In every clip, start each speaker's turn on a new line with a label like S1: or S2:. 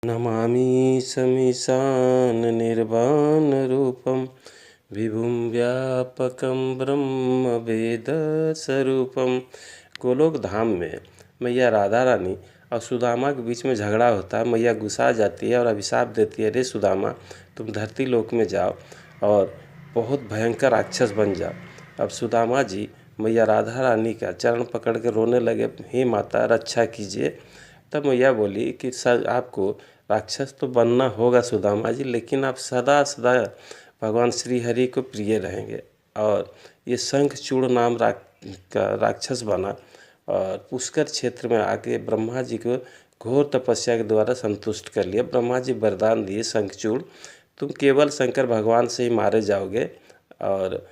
S1: नमामि समीशाननिर्वाणरूपं विभुं व्यापकं ब्रह्मवेदस्वरूपं। गोलोक धाम में मैया राधा रानी और सुदामा के बीच में झगड़ा होता है। मैया गुस्सा जाती है और अभिशाप देती है, रे सुदामा तुम धरती लोक में जाओ और बहुत भयंकर राक्षस बन जाओ। अब सुदामा जी मैया राधा रानी का चरण पकड़ के रोने लगे, हे माता रक्षा कीजिए। तब मैया बोली कि सर आपको राक्षस तो बनना होगा सुदामा जी, लेकिन आप सदा सदा भगवान श्री हरि को प्रिय रहेंगे। और ये शंखचूड़ नाम का राक्षस बना और पुष्कर क्षेत्र में आके ब्रह्मा जी को घोर तपस्या के द्वारा संतुष्ट कर लिया। ब्रह्मा जी वरदान दिए, शंखचूड़ तुम केवल शंकर भगवान से ही मारे जाओगे और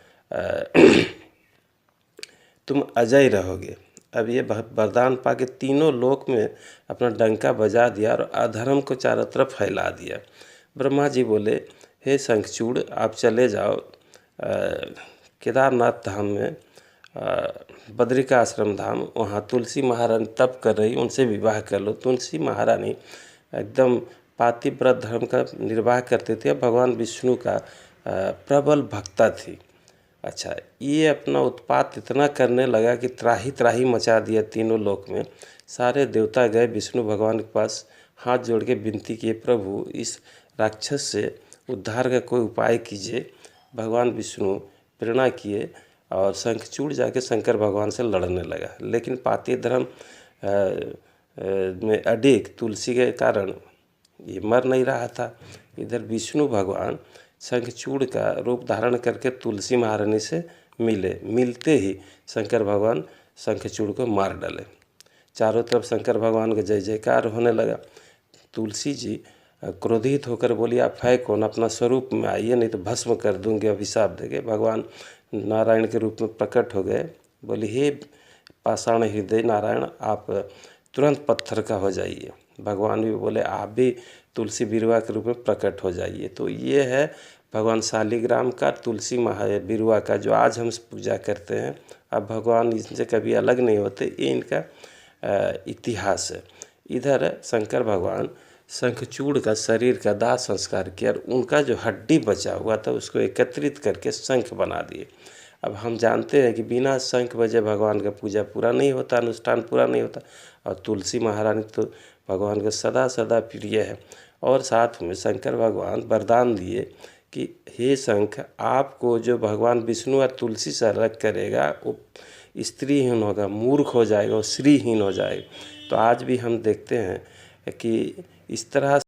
S1: तुम अजय रहोगे। अब ये वरदान पा के तीनों लोक में अपना डंका बजा दिया और अधर्म को चारों तरफ फैला दिया। ब्रह्मा जी बोले, हे शंखचूड़ आप चले जाओ केदारनाथ धाम में, बद्रिका आश्रम धाम, वहाँ तुलसी महारानी तप कर रही, उनसे विवाह कर लो। तुलसी महारानी एकदम पातिव्रत धर्म का निर्वाह करते थे, भगवान विष्णु का प्रबल भक्ता थी। अच्छा, ये अपना उत्पात इतना करने लगा कि त्राही त्राही मचा दिया तीनों लोक में। सारे देवता गए विष्णु भगवान के पास, हाथ जोड़ के विनती किए, प्रभु इस राक्षस से उद्धार का कोई उपाय कीजिए। भगवान विष्णु प्रेरणा किए और शंखचूड़ जाके शंकर भगवान से लड़ने लगा, लेकिन पाती धर्म में अडिग तुलसी के कारण ये मर नहीं रहा था। इधर विष्णु भगवान शंखचूड़ का रूप धारण करके तुलसी महारानी से मिलते ही शंकर भगवान शंखचूड़ को मार डाले। चारों तरफ शंकर भगवान का जय जयकार होने लगा। तुलसी जी क्रोधित होकर बोली, आप है कौन, अपना स्वरूप में आइए नहीं तो भस्म कर दूंगे, अभिशाप देंगे। भगवान नारायण के रूप में प्रकट हो गए। बोली, हे पाषाण हृदय नारायण आप तुरंत पत्थर का हो जाइए। भगवान भी बोले, आप भी तुलसी बिरवा के रूप में प्रकट हो जाइए। तो ये है भगवान शालिग्राम का तुलसी बिरवा का जो आज हम पूजा करते हैं। अब भगवान इनसे कभी अलग नहीं होते, ये इनका इतिहास है। इधर शंकर भगवान शंखचूड़ का शरीर का दाह संस्कार किया और उनका जो हड्डी बचा हुआ था उसको एकत्रित करके शंख बना दिए। अब हम जानते हैं कि बिना शंख बजे भगवान का पूजा पूरा नहीं होता, अनुष्ठान पूरा नहीं होता। और तुलसी महारानी तो भगवान का सदा सदा प्रिय है। और साथ में शंकर भगवान वरदान दिए कि हे शंख आपको जो भगवान विष्णु और तुलसी से अलग करेगा वो स्त्रीहीन होगा, मूर्ख हो जाएगा, वो श्रीहीन हो जाएगा। तो आज भी हम देखते हैं कि इस तरह